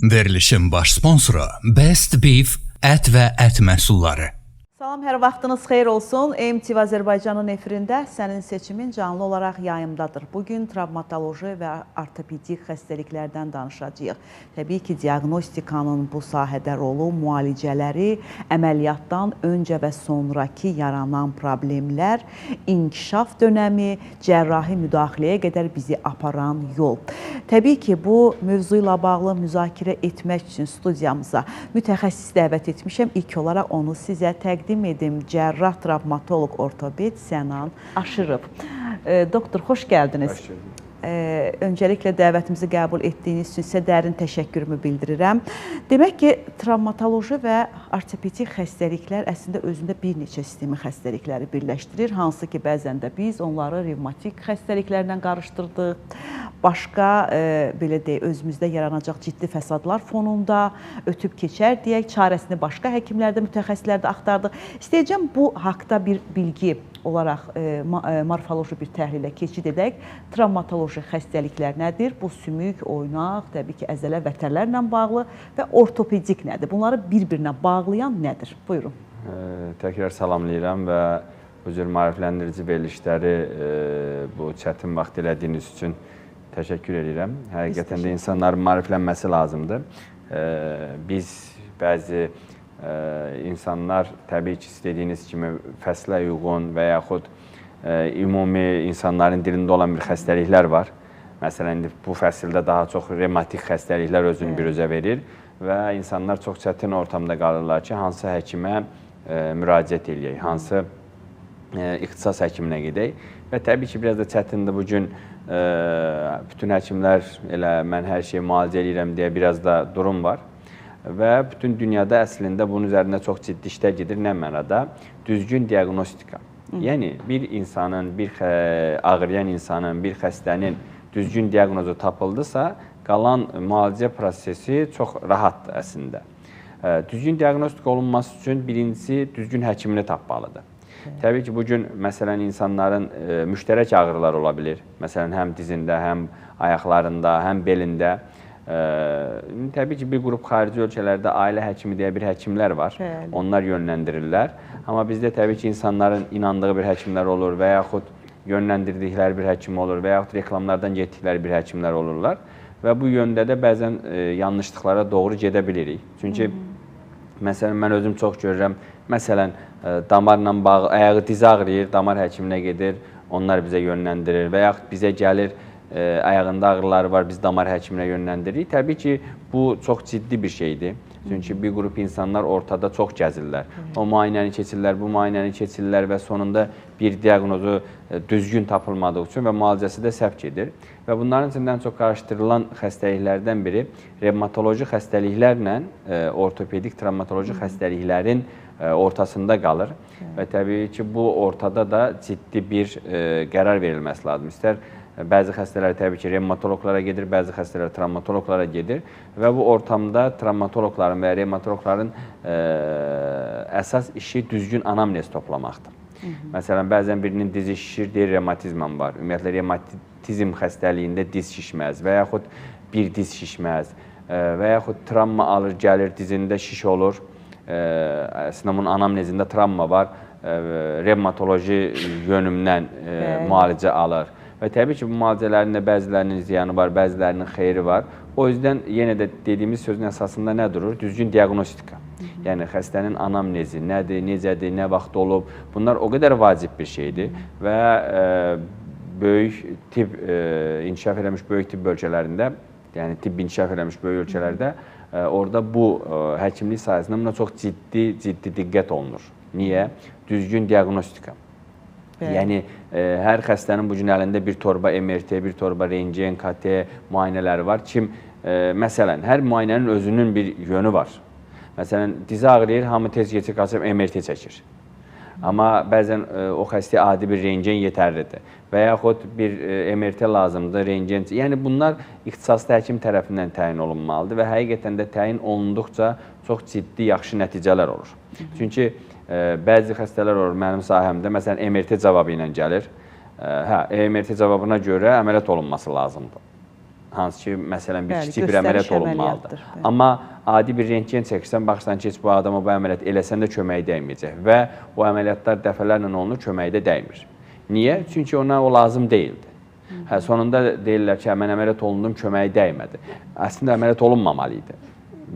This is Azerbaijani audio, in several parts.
Verilişin baş sponsoru Best Beef ət və ət məhsulları. Salam, hər vaxtınız xeyir olsun. MTV Azərbaycanın efirində sənin seçimin canlı olaraq yayımdadır. Bugün travmatoloji və ortopedik xəstəliklərdən danışacağıq. Təbii ki, diaqnostikanın bu sahədə rolu, müalicələri, əməliyyatdan öncə və sonraki yaranan problemlər, inkişaf dönəmi, cərrahi müdaxiləyə qədər bizi aparan yol. Təbii ki, bu mövzu ilə bağlı müzakirə etmək üçün studiyamıza mütəxəssis dəvət etmişəm. İlk olaraq onu sizə təqdim edim. Cərrah, travmatoloq, ortoped Sənan Aşırov. Doktor, xoş gəldiniz. Xoş gəldiniz. Öncəliklə dəvətimizi qəbul etdiyiniz üçün sizə dərin təşəkkürümü bildirirəm. Demək ki, travmatoloji və ortopedik xəstəliklər əslində özündə bir neçə sistemi xəstəlikləri birləşdirir. Hansı ki, bəzən də biz onları revmatik xəstəliklərlə qarışdırdıq. Başqa, belə deyək, özümüzdə yaranacaq ciddi fəsadlar fonunda ötüb keçər deyək, çarəsini başqa həkimlərdə, mütəxəssislərdə axtardıq. İstəyəcəm bu haqda bir bilgi olaraq morfoloji bir təhlilə keçid edək. Travmatoloji xəstəliklər nədir? Bu sümük, oynaq, təbii ki, əzələ, vətərlərlə bağlı və ortopedik nədir? Bunları bir-birinə bağlayan nədir? Buyurun. Təkrar salamlayıram və bu cür maarifləndirici verilişləri bu çətin vaxt elədiyiniz üçün təşəkkür edirəm. Həqiqətən də insanların maariflənməsi lazımdır. Biz bəzi insanlar təbii ki, istədiyiniz kimi fəslə uyğun və yaxud ümumi insanların dilində olan bir xəstəliklər var. Məsələn, bu fəsildə daha çox revmatik xəstəliklər özünü biruzə verir və insanlar çox çətin ortamda qalırlar ki, hansı həkimə müraciət edək, hansı ixtisas həkiminə gedək. Və təbii ki, biraz da çətindir bugün bütün həkimlər elə mən hər şeyi müalicə edirəm deyə biraz da durum var. Və bütün dünyada əslində bunun üzərində çox ciddi işlər gedir. Nə mənada? Düzgün diaqnostika. Yəni, bir insanın, bir ağrıyan insanın, bir xəstənin düzgün diaqnozu tapıldısa, qalan müalicə prosesi çox rahatdır əslində. Düzgün diaqnostika olunması üçün birincisi düzgün həkimini tapmalıdır. Təbii ki, bugün məsələn insanların müştərək ağrılar ola bilir. Məsələn, həm dizində, həm ayaqlarında, həm belində. Təbii ki, bir qrup xarici ölkələrdə ailə həkimi deyə bir həkimlər var. Onlar yönləndirirlər. Amma bizdə təbii ki, insanların inandığı bir həkimlər olur və yaxud yönləndirdikləri bir həkim olur və yaxud reklamlardan getdikləri bir həkimlər olurlar. Və bu yöndə də bəzən yanlışlıqlara doğru gedə bilirik. Çünki məsələn, mən özüm çox görürəm. Məsələn, damarla bağlı, ayağı dizi ağrıyır, damar həkiminə gedir, onlar bizə yönləndirir və yaxud bizə gəlir, ayağında ağrıları var, biz damar həkiminə yönləndiririk. Təbii ki, bu çox ciddi bir şeydir. Çünki bir qrup insanlar ortada çox gəzirlər. O müayinəni keçirlər, bu müayinəni keçirlər və sonunda bir diaqnozu düzgün tapılmadığı üçün və müalicəsi də səhv gedir. Və bunların içindən çox qarışdırılan xəstəliklərdən biri revmatoloji xəstəliklərlə ortopedik travmatoloji xəstəliklərin ortasında qalır. Və təbii ki, bu ortada da ciddi bir qərar verilməsi lazım. İstər bəzi xəstələr təbii ki, revmatoloqlara gedir, bəzi xəstələr travmatoloqlara gedir və bu ortamda travmatoloqların və revmatoloqların əsas işi düzgün anamnez toplamaqdır. Məsələn, bəzən birinin dizi şişir, deyir, revmatizmam var. Ümumiyyətlə, revmatizm xəstəliyində diz şişməz və yaxud bir diz şişməz və yaxud travma alır, gəlir, dizində şiş olur. Əslində, bunun anamnezində travma var, revmatoloji yönümdən müalicə alır. Və təbii ki, bu müalicələrin də bəzilərinin ziyanı var, bəzilərinin xeyri var. O yüzden yenə də dediyimiz sözün əsasında nə durur? Düzgün diaqnostika. Yəni, xəstənin anamnezi nədir, necədir, nə vaxt olub? Bunlar o qədər vacib bir şeydir və böyük tibb inkişaf eləmiş böyük tibb ölkələrində, yəni tibb inkişaf eləmiş böyük ölkələrdə orada bu həkimlik sayəsində buna çox ciddi diqqət olunur. Niyə? Düzgün diaqnostika. Yəni, hər xəstənin bugün əlində bir torba MRT, bir torba rentgen, KT müayinələri var. Məsələn, hər müayinənin özünün bir yönü var. Məsələn, dizi ağrıyır, hamı tez keçir, qaçıb MRT çəkir. Amma bəzən o xəstəyə adi bir rentgen yetərlidir və yaxud bir MRT lazımdır, rentgen. Yəni bunlar ixtisaslı həkim tərəfindən təyin olunmalıdır və həqiqətən də təyin olunduqca çox ciddi, yaxşı nəticələr olur. Çünki bəzi xəstələr olur mənim sahəmdə, məsələn, MRT cavabı ilə gəlir. MRT cavabına görə əməliyyat olunması lazımdır. Hansı ki, məsələn, bir kiçik bir əməliyyat olunmalıdır. Amma adi bir rentgen çəkirsən, baxırsan ki, bu adama bu əməliyyat eləsən də köməyi dəyməyəcək və o əməliyyatlar dəfələrlə olunur, köməyi də dəymir. Niyə? Çünki ona o lazım deyildi. Sonunda deyirlər ki, mən əməliyyat olundum, köməyi dəymədi. Əslində əməliyyat olunmamalı idi.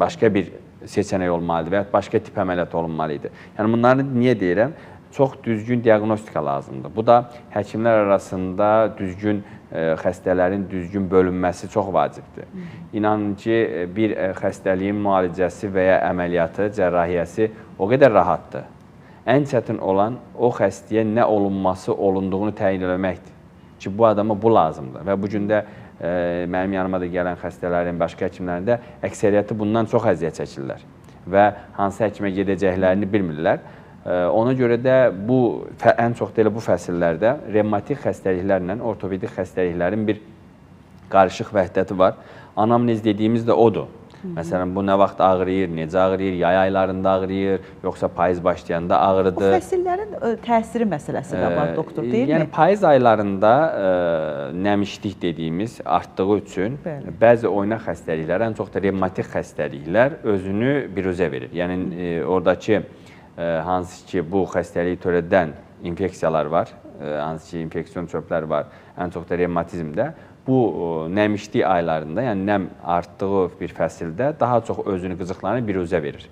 Başqa bir seçənək olmalıdır və ya başqa tip əməliyyat olunmalı idi. Yəni, bunları niyə deyirəm? Çox düzgün diaqnostika lazımdır. Bu da həkimlər arasında düzgün xəstələrin düzgün bölünməsi çox vacibdir. İnanın ki, bir xəstəliyin müalicəsi və ya əməliyyatı, cərrahiyyəsi o qədər rahatdır. Ən çətin olan o xəstəyə nə olunduğunu təyin eləməkdir. Ki, bu adama bu lazımdır və bu gün də mənim yanıma da gələn xəstələrin, başqa həkimlərin də əksəriyyəti bundan çox əziyyət çəkirlər və hansı həkimə gedəcəklərini bilmirlər. Ona görə də ən çox da elə bu fəsillərdə revmatik xəstəliklərlə ortopedik xəstəliklərin bir qarışıq vəhdəti var. Anamnez dediyimiz də odur. Məsələn, bu nə vaxt ağrıyır, necə ağrıyır, yay aylarında ağrıyır, yoxsa payız başlayanda ağrıdır. O fəsillərin təsiri məsələsi də var, doktor, deyilmi? Yəni, payız aylarında nəmişlik dediyimiz artdığı üçün bəzi oynaq xəstəliklər, ən çox da revmatik xəstəliklər özünü biruzə verir. Yəni, oradakı hansı ki, bu xəstəliyi törədən infeksiyalar var, hansı ki, infeksiyon çöplər var, ən çox da revmatizmdə. Bu nəmişlik aylarında, yəni nəm artdığı bir fəsildə daha çox özünü qızıqlarını biruzə verir.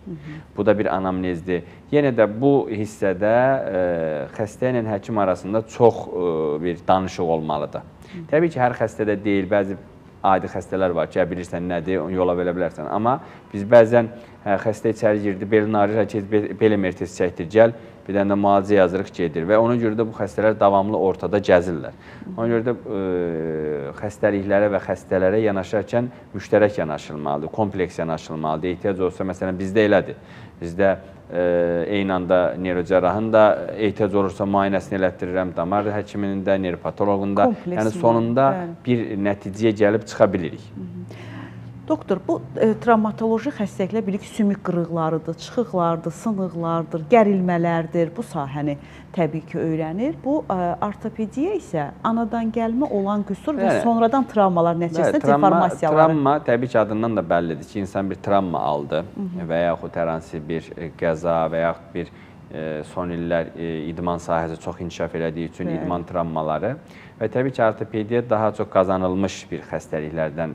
Bu da bir anamnezdir. Yenə də bu hissədə xəstə ilə həkim arasında çox bir danışıq olmalıdır. Təbii ki, hər xəstədə deyil, bəzi adi xəstələr var ki, bilirsən nədir, yola verə bilərsən. Amma biz bəzən xəstə içəri girdi, belin ağrıyır, bel MRT-si çəkdir, gəl, bir dənə də müalicə yazırıq gedir və ona görə də bu xəstələr davamlı ortada gəzirlər. Ona görə də xəstəliklərə və xəstələrə yanaşarkən müştərək yanaşılmalıdır, kompleks yanaşılmalıdır. Ehtiyac olsa, məsələn, bizdə elədir. Bizdə eyni anda neyrocərrahın da ehtiyac olursa müayinəsini elətdirirəm, damar həkiminin də, nevropatoloqun da. Yəni, sonunda bir nəticəyə gəlib çıxa bilirik. Doktor, bu travmatoloji xəstəliklər bilik sümük qırıqlarıdır, çıxıqlardır, sınıqlardır, gərilmələrdir. Bu sahəni təbii ki, öyrənir. Bu ortopediya isə anadan gəlmə olan qüsur və sonradan travmalar nəticəsində deformasiyaları. Travma təbii ki, adından da bəllidir ki, insan bir travma aldı və yaxud hər hansı bir qəza və yaxud bir son illər idman sahəsi çox inkişaf elədiyi üçün idman travmaları və təbii ki, ortopediya daha çox qazanılmış bir xəstəliklərdən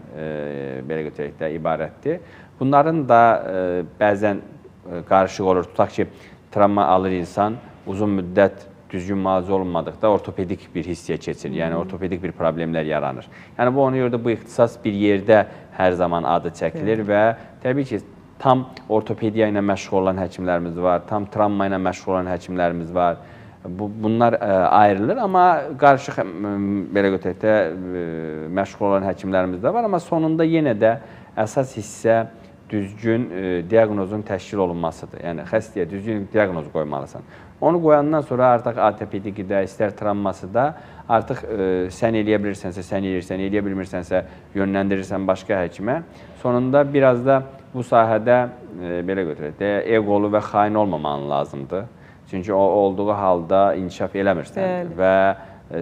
belə götürək də ibarətdir. Bunların da bəzən qarışıq olur. Tutaq ki, travma alır insan, uzun müddət düzgün müalicə olunmadıqda ortopedik bir hissiyə keçir, yəni ortopedik bir problemlər yaranır. Yəni, bu ona görə də bu ixtisas bir yerdə hər zaman adı çəkilir və təbii ki, tam ortopediya ilə məşğul olan həkimlərimiz var, tam travma ilə məşğul olan həkimlərimiz var. Bunlar ayrılır, amma qarışıq belə götürək də məşğul olan həkimlərimiz də var. Amma sonunda yenə də əsas hissə düzgün diaqnozun təşkil olunmasıdır. Yəni, xəstəyə düzgün diaqnoz qoymalısan. Onu qoyandan sonra artıq ortopedikdə, istər travması da artıq sən eləyə bilirsənsə, sən eləyirsən, eləyə bilmirsənsə yönləndirirsən başqa həkimə. Sonunda biraz da bu sahədə belə götürək də eqolu və xain olmaman lazımdır. Çünki o olduğu halda inkişaf eləmirsən və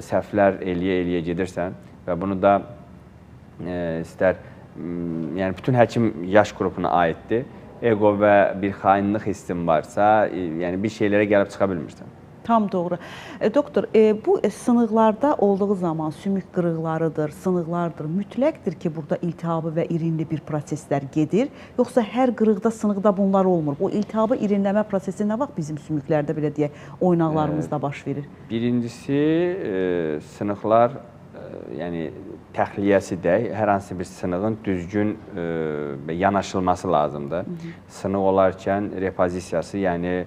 səhvlər eləyə gedirsən və bunu da istər, yəni bütün həkim yaş qrupuna aiddir. Ego və bir xainlik hissin varsa, yəni bir şeylərə gəlib çıxa bilmirsən. Tam doğru. Doktor, bu sınıqlarda olduğu zaman sümük qırıqlarıdır, sınıqlardır. Mütləqdir ki, burada iltihabı və irinli bir proseslər gedir. Yoxsa hər qırıqda, sınıqda bunlar olmur. O iltihabı, irinləmə prosesi nə vaxt bizim sümüklərdə, belə deyək, oynaqlarımızda baş verir? Birincisi, sınıqlar, yəni təxliyəsi də, hər hansı bir sınığın düzgün yanaşılması lazımdır. Sınıq olarkən repozisiyası, yəni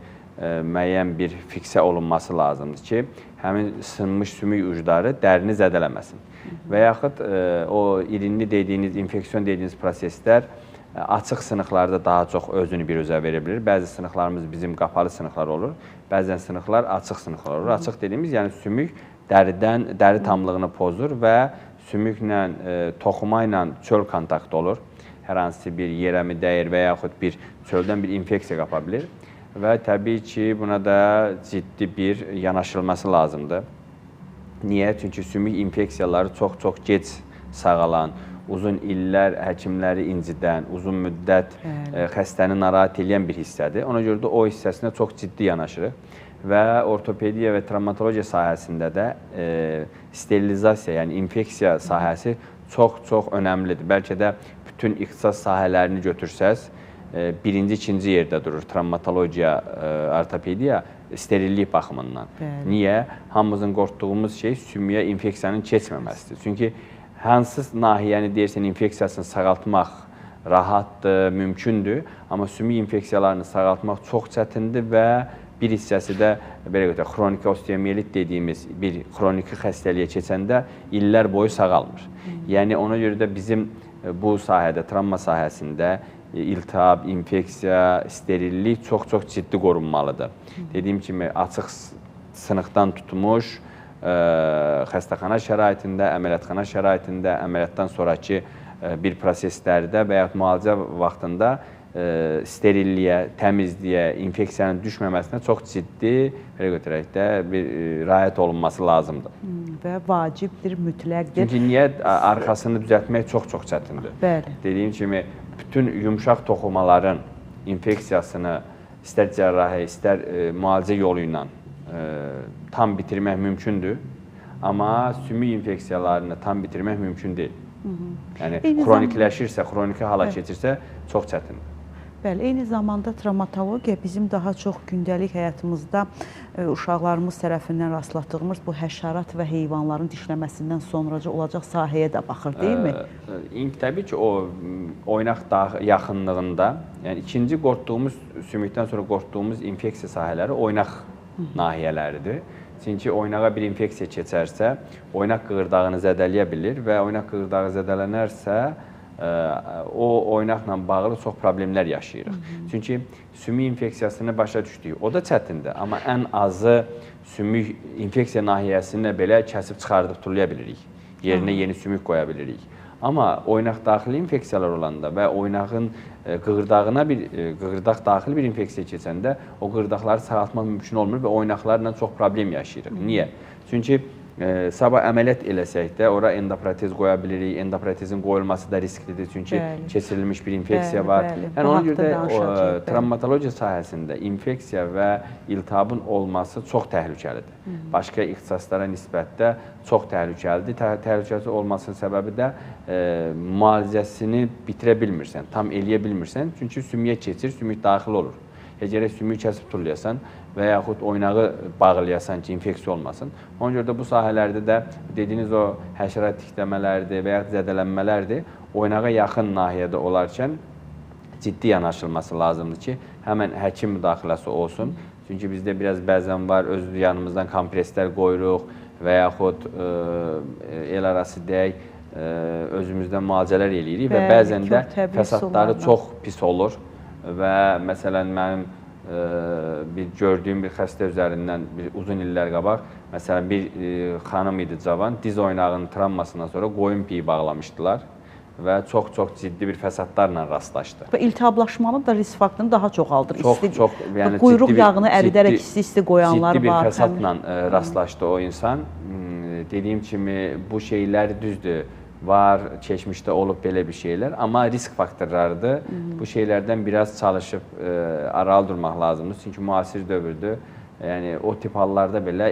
müəyyən bir fiksə olunması lazımdır ki, həmin sınmış sümük ucları dərini zədələməsin. Və yaxud o irinli dediyiniz, infeksiyon dediyiniz proseslər açıq sınıqlarda daha çox özünü biruzə verə bilir. Bəzi sınıqlarımız bizim qapalı sınıqlar olur. Bəzən sınıqlar açıq sınıqlar olur. Açıq dediyimiz, yəni sümük dəri tamlığını pozur və sümüklə, toxuma ilə çöl kontaktı olur. Hər hansı bir yerə mi dəyir və yaxud bir çöldən bir infeksiya qapa bilir. Və təbii ki, buna da ciddi bir yanaşılması lazımdır. Niyə? Çünki sümük infeksiyaları çox-çox gec sağalan, uzun illər həkimləri incidən, uzun müddət xəstəni narahat edən bir hissədir. Ona görə də o hissəsinə çox ciddi yanaşırıq. Və ortopediya və travmatologiya sahəsində də sterilizasiya, yəni infeksiya sahəsi çox-çox önəmlidir. Bəlkə də bütün ixtisas sahələrini götürsəz, birinci, ikinci yerdə durur travmatologiya, ortopediya sterillik baxımından. Niyə? Hamımızın qorxduğumuz şey sümüyə infeksiyanın keçməməsidir. Çünki hansı nahiyəni deyirsən infeksiyasını sağaltmaq rahatdır, mümkündür. Amma sümük infeksiyalarını sağaltmaq çox çətindir və bir hissəsi də belə götürək, xroniki osteomiyelit dediyimiz bir xroniki xəstəliyə keçəndə illər boyu sağalmır. Yəni ona görə də bizim bu sahədə, travma sahəsində iltihab, infeksiya, sterillik çox-çox ciddi qorunmalıdır. Dediyim kimi, açıq sınıqdan tutmuş, xəstəxana şəraitində, əməliyyatxana şəraitində, əməliyyatdan sonraki bir proseslərdə və yaxud müalicə vaxtında sterilliyə, təmizliyə, infeksiyanın düşməməsinə çox ciddi, belə götürək də, bir riayət olunması lazımdır. Və vacibdir, mütləqdir. Çünki niyə? Arxasını düzəltmək çox-çox çətindir. Bəli. Dediyim kimi, bütün yumşaq toxumaların infeksiyasını istər cərrahi, istər müalicə yolu ilə tam bitirmək mümkündür. Amma sümük infeksiyalarını tam bitirmək mümkün deyil. Yəni, xronikləşirsə, xroniki hala keçirsə, çox çətindir. Bəli, eyni zamanda travmatologiya bizim daha çox gündəlik həyatımızda uşaqlarımız tərəfindən rastladığımız bu həşərat və heyvanların dişləməsindən sonraca olacaq sahəyə də baxır, deyilmi? Təbii ki, o oynaq yaxınlığında, yəni ikinci qorxduğumuz, sümükdən sonra qorxduğumuz infeksiya sahələri oynaq nahiyələridir. Çünki oynağa bir infeksiya keçərsə, oynaq qığırdağını zədələyə bilir və oynaq qığırdağı zədələnərsə, o oynaqla bağlı çox problemlər yaşayırıq. Çünki sümük infeksiyasını başa düşdük. O da çətindir, amma ən azı sümük infeksiya nahiyəsini belə kəsib çıxardıb turlaya bilirik. Yerinə yeni sümük qoya bilirik. Amma oynaq daxili infeksiyalar olanda və oynağın qığırdağına qığırdaq daxili bir infeksiya keçəndə o qığırdaqları sağaltmaq mümkün olmur və oynaqlarla çox problem yaşayırıq. Niyə? Çünki sabah əməliyyat eləsək də ora endoprotez qoya bilirik. Endoprotezin qoyulması da risklidir. Çünki keçirilmiş bir infeksiya var. Yəni ona görə də travmatologiya sahəsində infeksiya və iltihabın olması çox təhlükəlidir. Başqa ixtisaslara nisbətdə çox təhlükəlidir. Təhlükəsi olmasının səbəbi də müalicəsini bitirə bilmirsən, tam eləyə bilmirsən. Çünki sümüyə keçir, sümük daxil olur. Gərək sümüyü kəsib turlayasan və yaxud oynağı bağlayasan ki, infeksiya olmasın. Ona görə də bu sahələrdə də dediyiniz o həşərat tikləmələrdir və yaxud zədələnmələrdir. Oynağa yaxın nahiyədə olarkən ciddi yanaşılması lazımdır ki, həmən həkim müdaxiləsi olsun. Çünki bizdə biraz bəzən var, öz yanımızdan kompreslər qoyuruq və yaxud el arası deyək, özümüzdən müalicələr eləyirik və bəzən də fəsadları çox pis olur. Və məsələn, mənim bir gördüyüm bir xəstə üzərindən uzun illər qabaq, məsələn, bir xanım idi cavan, diz oynağının travmasından sonra qoyun piyi bağlamışdılar və çox-çox ciddi bir fəsadlarla rastlaşdı. Və iltihablaşmanın da risk faktorunu daha çoxaldır. Yəni quyruq yağını əridərək isti qoyanlar var. Ciddi bir fəsadla rastlaşdı o insan. Dediyim kimi, bu şeylər düzdür. Var, keçmişdə olub belə bir şeylər, amma risk faktorlarıdır. Bu şeylərdən biraz çalışıb aralı durmaq lazımdır. Çünki müasir dövrdür. Yəni, o tip hallarda belə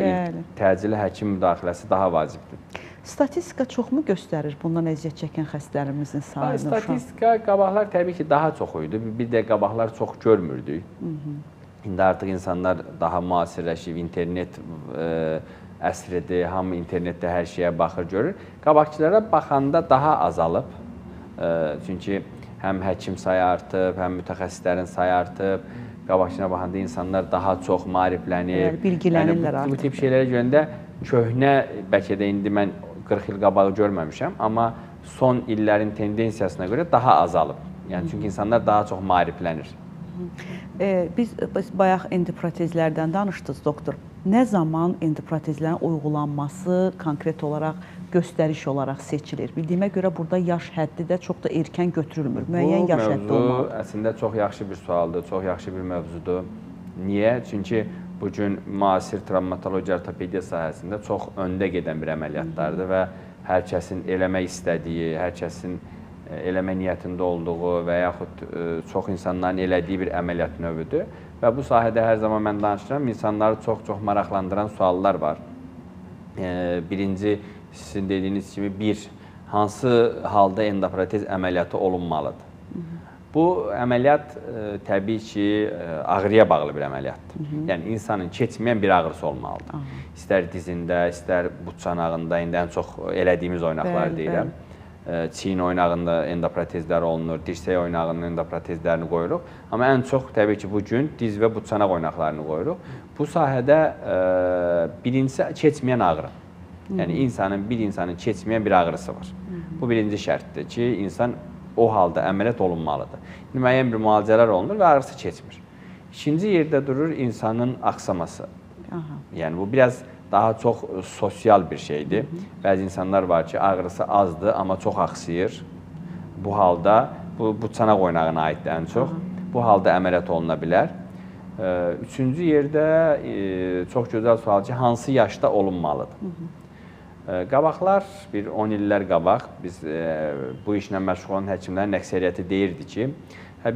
təcili həkim müdaxiləsi daha vacibdir. Statistika çoxmu göstərir bundan əziyyət çəkən xəstələrimizin sayını? Statistika, qabaqlar təbii ki, daha çox idi. Bir də qabaqlar çox görmürdük. İndi artıq insanlar daha müasirləşib, internet əsridir, hamı internetdə hər şeyə baxır, görür. Qabaqçılara baxanda daha azalıb. Çünki həm həkim sayı artıb, həm mütəxəssislərin sayı artıb. Qabaqçına baxanda insanlar daha çox maariflənir. Bilgilənirlər artıq. Bu tip şeylərə görəndə köhnə, bəlkə də indi mən 40 il qabağı görməmişəm, amma son illərin tendensiyasına görə daha azalıb. Yəni çünki insanlar daha çox maariflənir. Biz bayaq endoprotezlərdən danışdınız, doktor. Nə zaman endoprotezlərin uyğulanması konkret olaraq göstəriş olaraq seçilir? Bildiyimə görə burada yaş həddi də çox da erkən götürülmür. Müəyyən yaş həddi olmalıdır. Bu əslində çox yaxşı bir sualdır, çox yaxşı bir mövzudur. Niyə? Çünki bu gün müasir travmatologiya ortopediya sahəsində çox öndə gedən bir əməliyyatlardır və hər kəsin eləmək istədiyi, hər kəsin eləmə niyyətində olduğu və yaxud çox insanların elədiyi bir əməliyyat növüdür. Və bu sahədə hər zaman mən danışıram, insanları çox-çox maraqlandıran suallar var. Birinci, sizin dediyiniz kimi, hansı halda endoprotez əməliyyatı olunmalıdır? Bu əməliyyat təbii ki, ağrıya bağlı bir əməliyyatdır. Yəni, insanın keçməyən bir ağrısı olmalıdır. İstər dizində, istər but çanağında, indi ən çox elədiyimiz oynaqlar deyirəm. Çiyin oynağında endoprotezlər olunur, dirsək oynağının endoprotezlərini qoyuruq. Amma ən çox təbii ki, bu gün diz və but çanaq oynaqlarını qoyuruq. Bu sahədə birincisi keçməyən ağrı. Yəni, bir insanın keçməyən bir ağrısı var. Bu birinci şərtdir ki, insan o halda əməliyyat olunmalıdır. Müəyyən bir müalicələr olunur və ağrısı keçmir. İkinci yerdə durur insanın aksaması. Yəni, bu biraz daha çox sosial bir şeydir. Bəzi insanlar var ki, ağrısı azdır, amma çox aksayır. Bu halda, bu çanaq oynağına aiddir ən çox. Bu halda əməliyyat oluna bilər. Üçüncü yerdə çox gözəl sual ki, hansı yaşda olunmalıdır? Qabaqlar, bir 10 illər qabaq, biz bu işlə məşğul olan həkimlərin əksəriyyəti deyirdi ki,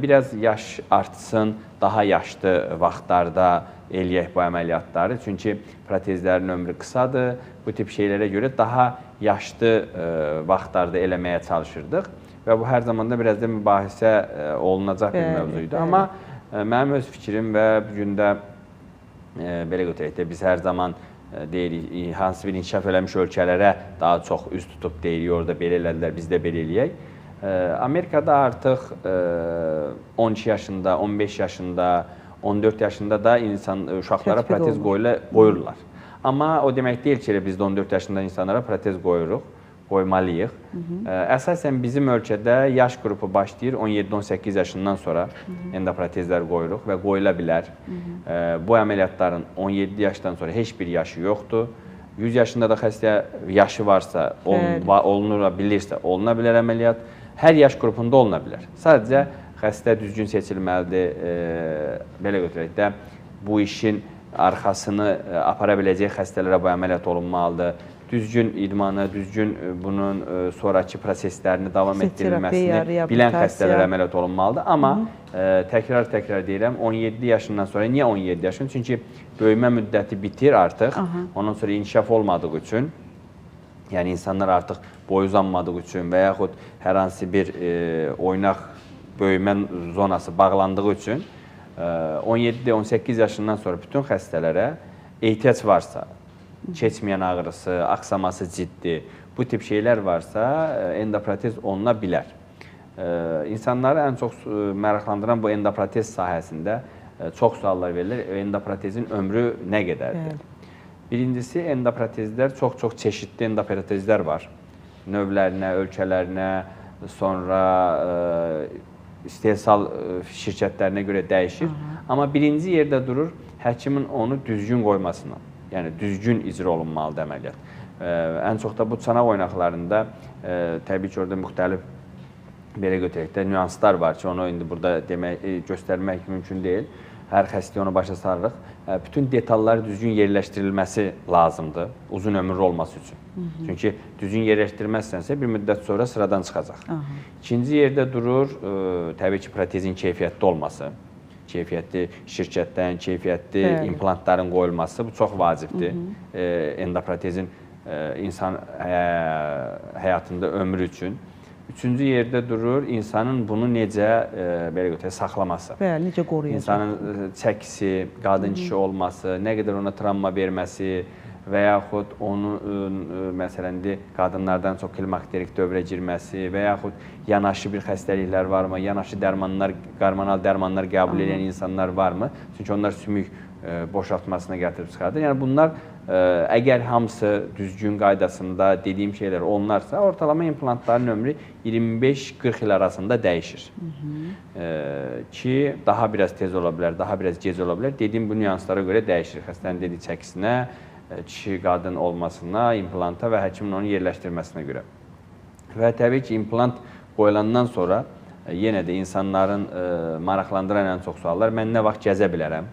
biraz yaş artsın, daha yaşlı vaxtlarda eləyək bu əməliyyatları. Çünki protezlərin ömrü qısadır. Bu tip şeylərə görə daha yaşlı vaxtlarda eləməyə çalışırdıq. Və bu hər zaman da biraz da mübahisə olunacaq bir mövzuydu. Amma mənim öz fikrim və bugün də belə götürək də biz hər zaman deyirik, hansı bir inkişaf eləmiş ölkələrə daha çox üz tutub deyirik, orada belə elədilər, biz də belə eləyək. Amerikada artıq 12 yaşında, 15 yaşında, 14 yaşında da uşaqlara protez qoyurlar. Amma o demək deyil ki, biz də 14 yaşında insanlara protez qoymalıyıq. Əsasən bizim ölkədə yaş qrupu başlayır 17-18 yaşından sonra endoprotezlər qoyuruq və qoyula bilər. Bu əməliyyatların 17 yaşdan sonra heç bir yaşı yoxdur. 100 yaşında da xəstə yaşı varsa, olunura bilər əməliyyat. Hər yaş qrupunda oluna bilər. Sadəcə xəstə düzgün seçilməlidir. Belə götürək də, bu işin arxasını apara biləcək xəstələrə bu əməliyyat olunmalıdır. Düzgün idmanı, düzgün bunun sonraki proseslərini davam etdirilməsini bilən xəstələrə əməliyyat olunmalıdır. Amma təkrar deyirəm, 17 yaşından sonra, niyə 17 yaşın? Çünki böyümə müddəti bitir artıq, ondan sonra inkişaf olmadığı üçün, yəni insanlar artıq boy uzanmadığı üçün və yaxud hər hansı bir oynaq böyümə zonası bağlandığı üçün 17-18 yaşından sonra bütün xəstələrə ehtiyac varsa, keçməyən ağrısı, aksaması ciddi, bu tip şeylər varsa endoprotez oluna bilər. İnsanları ən çox maraqlandıran bu endoprotez sahəsində çox suallar verilir. Endoprotezin ömrü nə qədərdir? Birincisi, endoprotezlər çox çeşidli endoprotezlər var. Növlərinə, ölkələrinə, sonra istehsal şirkətlərinə görə dəyişir. Amma birinci yerdə durur həkimin onu düzgün qoymasına. Yəni, düzgün icra olunmalıdır əməliyyat. Ən çox da bu çanaq oynaqlarında təbii ki, orada müxtəlif belə götürək də nüanslar var ki, onu indi burada göstərmək mümkün deyil. Hər xəstəyə onu başa sarırıq. Bütün detalları düzgün yerləşdirilməsi lazımdır, uzun ömürlü olması üçün. Çünki düzgün yerləşdirməzsənsə, bir müddət sonra sıradan çıxacaq. İkinci yerdə durur, təbii ki, protezin keyfiyyətli olması. Keyfiyyətli şirkətdən, keyfiyyətli implantların qoyulması, bu çox vacibdir. Endoprotezin insan həyatında ömrü üçün. Üçüncü yerdə durur, insanın bunu necə saxlaması. Bəli, necə qoruyacaq. İnsanın çəkisi, qadın kişi olması, nə qədər ona travma verməsi və yaxud onun, məsələn, qadınlardan çox klimakterik dövrə girməsi və yaxud yanaşı bir xəstəliklər varmı, yanaşı dərmanlar, hormonal dərmanlar qəbul edən insanlar varmı? Çünki onlar sümük boşaltmasına gətirib çıxardır. Yəni bunlar əgər hamısı düzgün qaydasında dediyim şeylər olunarsa, ortalama implantların ömrü 25-40 il arasında dəyişir. Ki daha biraz tez ola bilər, daha biraz gec ola bilər. Dediyim bu nüanslara görə dəyişir. Xəstənin dediyi çəkisinə, kişi, qadın olmasına, implanta və həkimin onu yerləşdirməsinə görə. Və təbii ki, implant qoyulandan sonra yenə də insanların maraqlandıran ən çox suallar, mən nə vaxt gəzə bilərəm?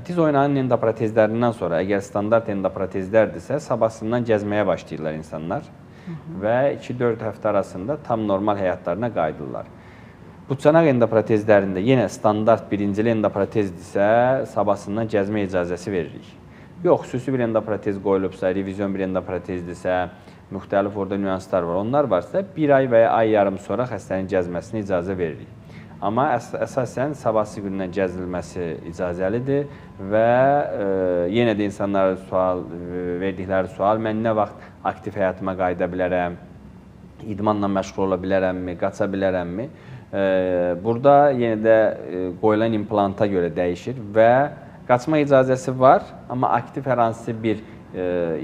Diz oynağının endoprotezlərindən sonra, əgər standart endoprotezlərdirsə, sabahsından gəzməyə başlayırlar insanlar və 2-4 həftə arasında tam normal həyatlarına qayıdırlar. Butçanaq endoprotezlərində yenə standart birincili endoprotezdirsə, sabahsından gəzmə icazəsi veririk. Yox, xüsusi bir endoprotez qoyulubsa, revizyon bir endoprotezdirsə, müxtəlif orada nüanslar var. Onlar varsa, bir ay və ya ay yarım sonra xəstənin gəzməsinə icazə veririk. Amma əsasən sabahsı gündən gəzilməsi icazəlidir və yenə də insanlara verdikləri sual, mən nə vaxt aktiv həyatıma qayıda bilərəm, idmanla məşğul ola bilərəmmi, qaça bilərəmmi? Burada yenə də qoyulan implanta görə dəyişir və qaçma icazəsi var, amma aktiv hər hansı bir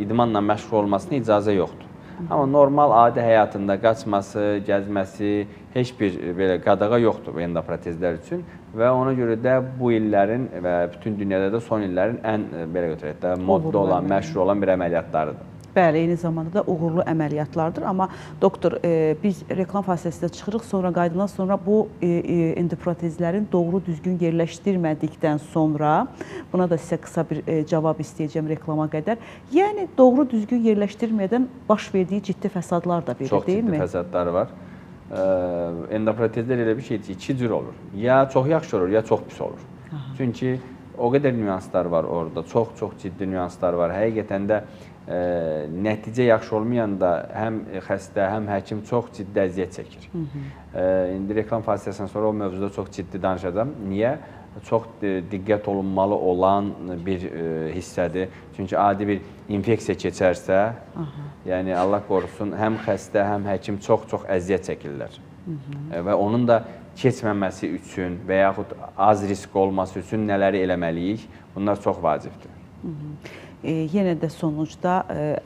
idmanla məşğul olmasına icazə yoxdur. Amma normal adi həyatında qaçması, gəzməsi, heç bir belə qadağa yoxdur bu endoprotezlər üçün və ona görə də bu illərin və bütün dünyada da son illərin ən belə götürək də modda olan, məşhur olan bir əməliyyatlarıdır. Bəli, eyni zamanda da uğurlu əməliyyatlardır. Amma doktor, biz reklam fasiləsində çıxırıq, sonra qayıdandan sonra bu endoprotezlərin doğru düzgün yerləşdirmədikdən sonra, buna da sizə qısa bir cavab istəyəcəm reklama qədər. Yəni, doğru düzgün yerləşdirmədən baş verdiyi ciddi fəsadlar da verir, deyilmi? Çox ciddi fəsadları var. Endoprotezlər elə bir şeydir ki, iki cür olur. Ya çox yaxşı olur, ya çox pis olur. Çünki o qədər nüanslar var orada, çox ciddi nüanslar var. Həqiqətən də nəticə yaxşı olmayanda həm xəstə, həm həkim çox ciddi əziyyət çəkir. İndi reklam fasiləsindən sonra o mövzuda çox ciddi danışacağam. Niyə? Çox diqqət olunmalı olan bir hissədir. Çünki adi bir infeksiya keçərsə, yəni Allah qorusun, həm xəstə, həm həkim çox əziyyət çəkirlər. Və onun da keçməməsi üçün və yaxud az risk olması üçün nələri eləməliyik? Bunlar çox vacibdir. Yenə də sonucda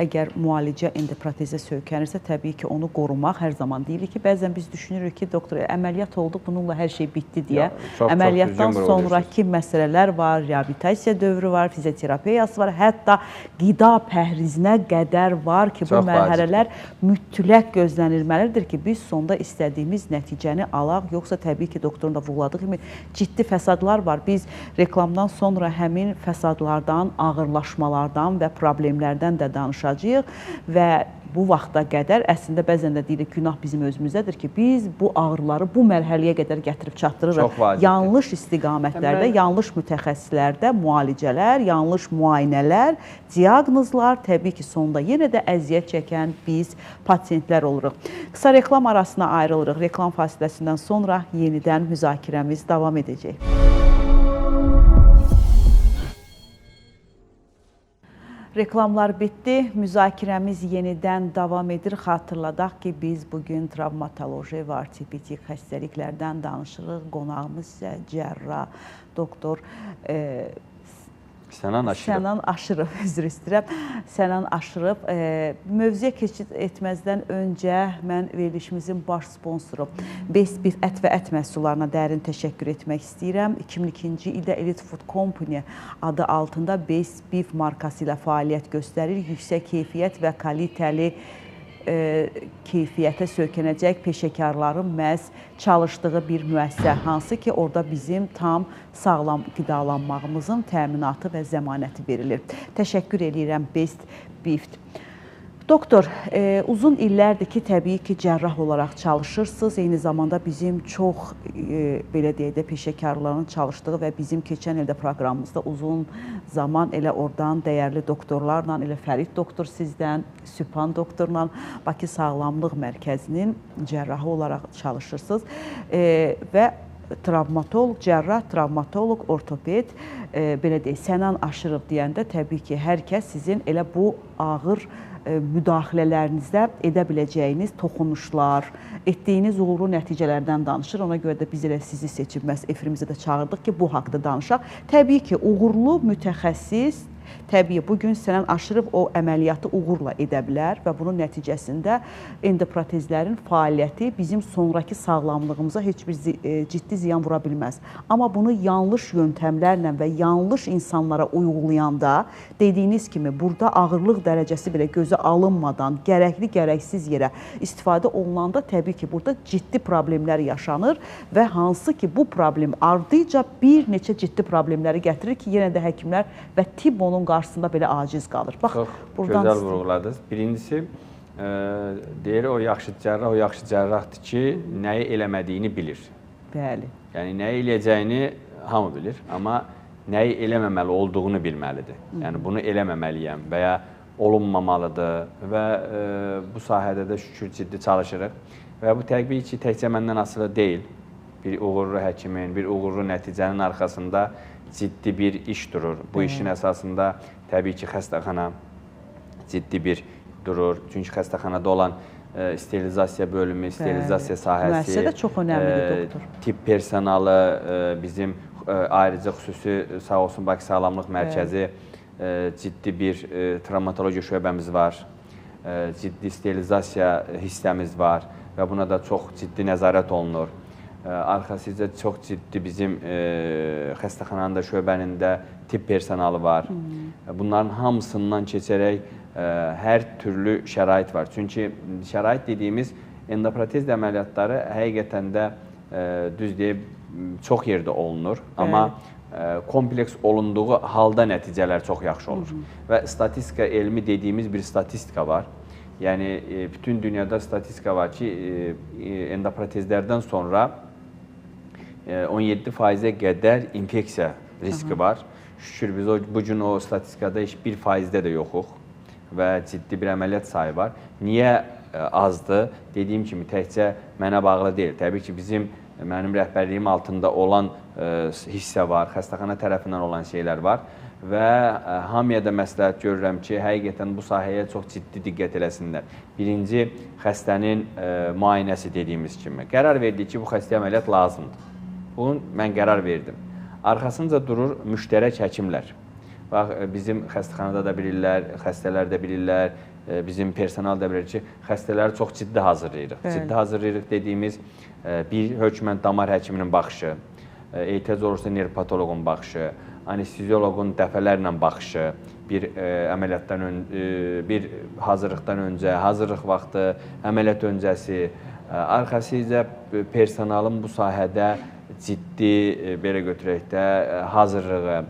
əgər müalicə endoprotezə söykənirsə, təbii ki, onu qorumaq hər zaman deyilir ki, bəzən biz düşünürük ki, doktor, əməliyyat oldu, bununla hər şey bitdi deyə. Əməliyyatdan sonraki məsələlər var, reabilitasiya dövrü var, fizioterapiyası var, hətta qida pəhrizinə qədər var ki, bu mərhələlər mütləq gözlənilməlidir ki, biz sonda istədiyimiz nəticəni alaq, yoxsa təbii ki, doktorun da vurğuladığı kimi ciddi fəsadlar var. Biz reklamdan sonra həmin fəsadlardan, ağırlaşmalardan və problemlərdən də danışacağıq və bu vaxta qədər əslində bəzən də deyirik, günah bizim özümüzdədir ki, biz bu ağrıları bu mərhələyə qədər gətirib çatdırırıq. Yanlış istiqamətlərdə, yanlış mütəxəssislərdə müalicələr, yanlış müayinələr, diaqnozlar, təbii ki, sonda yenə də əziyyət çəkən biz pasiyentlər oluruq. Qısa reklam arasına ayrılırıq. Reklam fasiləsindən sonra yenidən müzakirəmiz davam edəcək. Reklamlar bitdi, müzakirəmiz yenidən davam edir. Xatırladaq ki, biz bugün travmatoloji və ortopedik xəstəliklərdən danışırıq. Qonağımız isə cərrah, doktor Sənan Aşırov, üzr istəyirəm. Sənan Aşırov, mövzuya keçid etməzdən öncə mən verilişimizin baş sponsoru Best Beef ət və ət məhsullarına dərin təşəkkür etmək istəyirəm. 2002-ci ildə Elite Food Company adı altında Best Beef markası ilə fəaliyyət göstərir. Yüksək keyfiyyət və kalitəli keyfiyyətə söykənəcək peşəkarların məhz çalışdığı bir müəssisə, hansı ki, orada bizim tam sağlam qidalanmağımızın təminatı və zəmanəti verilir. Təşəkkür edirəm Best Beef. Doktor, uzun illərdir ki, təbii ki, cərrah olaraq çalışırsınız. Eyni zamanda bizim çox, belə deyək də, peşəkarların çalışdığı və bizim keçən ildə proqramımızda uzun zaman elə oradan dəyərli doktorlarla, elə Fərid doktor sizdən, Sübhan doktorla Bakı Sağlamlıq Mərkəzinin cərrahı olaraq çalışırsınız və travmatoloq, cərrah, travmatoloq, ortoped, belə deyək, Sənan Aşırov deyəndə təbii ki, hər kəs sizin elə bu ağır müdaxilələrinizdə edə biləcəyiniz toxunuşlar, etdiyiniz uğurlu nəticələrdən danışır. Ona görə də biz elə sizi seçilməz efirimizə də çağırdıq ki, bu haqda danışaq. Təbii ki, uğurlu mütəxəssis, təbii bugün Sənan Aşırov o əməliyyatı uğurla edə bilər və bunun nəticəsində endoprotezlərin fəaliyyəti bizim sonraki sağlamlığımıza heç bir ciddi ziyan vura bilməz. Amma bunu yanlış yöntəmlərlə və yanlış insanlara uyğulayanda, dediyiniz kimi, burada ağırlıq dərəcəsi belə gözə alınmadan, gərəkli, gərəksiz yerə istifadə olunanda təbii ki, burada ciddi problemlər yaşanır və hansı ki, bu problem ardıca bir neçə ciddi problemləri gətirir ki, yenə də həkimlər və tibb onun qarşısında belə aciz qalır. Bax, çox gözəl vurğuladınız. Birincisi, deyir o yaxşı cərrahdır ki, nəyi eləmədiyini bilir. Bəli. Yəni, nəyi eləyəcəyini hamı bilir, amma nəyi eləməməli olduğunu bilməlidir. Yəni, bunu eləməməliyəm və ya olunmamalıdır və bu sahədə də şükür ciddi çalışırıq. Və bu təbii ki, təkcə məndən asılı deyil. Bir uğurlu həkimin, bir uğurlu nəticənin arxasında ciddi bir iş durur. Bu işin əsasında təbii ki, xəstəxana ciddi bir durur. Çünki xəstəxanada olan sterilizasiya bölümü, sterilizasiya sahəsi, müəssisə də çox önəmlidir, doktor. Tibb personalı, bizim ayrıca xüsusi sağ olsun Bakı Sağlamlıq Mərkəzi, ciddi bir travmatologiya şöbəmiz var, ciddi sterilizasiya hissəmiz var və buna da çox ciddi nəzarət olunur. Arxasıca çox ciddi bizim xəstəxananın da şöbənin də tibb personalı var. Bunların hamısından keçərək hər türlü şərait var. Çünki şərait dediyimiz endoprotez əməliyyatları həqiqətən də düz deyib çox yerdə olunur. Amma kompleks olunduğu halda nəticələr çox yaxşı olur. Və statistika elmi dediyimiz bir statistika var. Yəni, bütün dünyada statistika var ki, endoprotezlərdən sonra 17%-ə qədər infeksiya riski var. Şükür biz bu gün o statistikada heç 1%-də də yoxuq və ciddi bir əməliyyat sayı var. Niyə azdır? Dediyim kimi, təkcə mənə bağlı deyil. Təbii ki, mənim rəhbərliyim altında olan hissə var, xəstəxana tərəfindən olan şeylər var və hamıya da məsləhət görürəm ki, həqiqətən bu sahəyə çox ciddi diqqət eləsinlər. Birinci, xəstənin müayinəsi dediyimiz kimi. Qərar verdik ki, bu xəstəyə əməliyyat lazımdır. Bunu mən qərar verdim. Arxasınca durur müştərək həkimlər. Bax, bizim xəstəxanada da bilirlər, xəstələr də bilirlər, bizim personal da bilir ki, xəstələri çox ciddi hazırlayırıq. Ciddi hazırlayırıq dediyimiz bir hökmən damar həkiminin baxışı, ehtiyac olursa nevropatoloqun baxışı, anestezioloqun dəfələrlə baxışı, bir əməliyyatdan bir hazırlıqdan öncə, hazırlıq vaxtı, əməliyyat öncəsi, arxasıca personalın bu sahədə ciddi, belə götürək də, hazırlığı,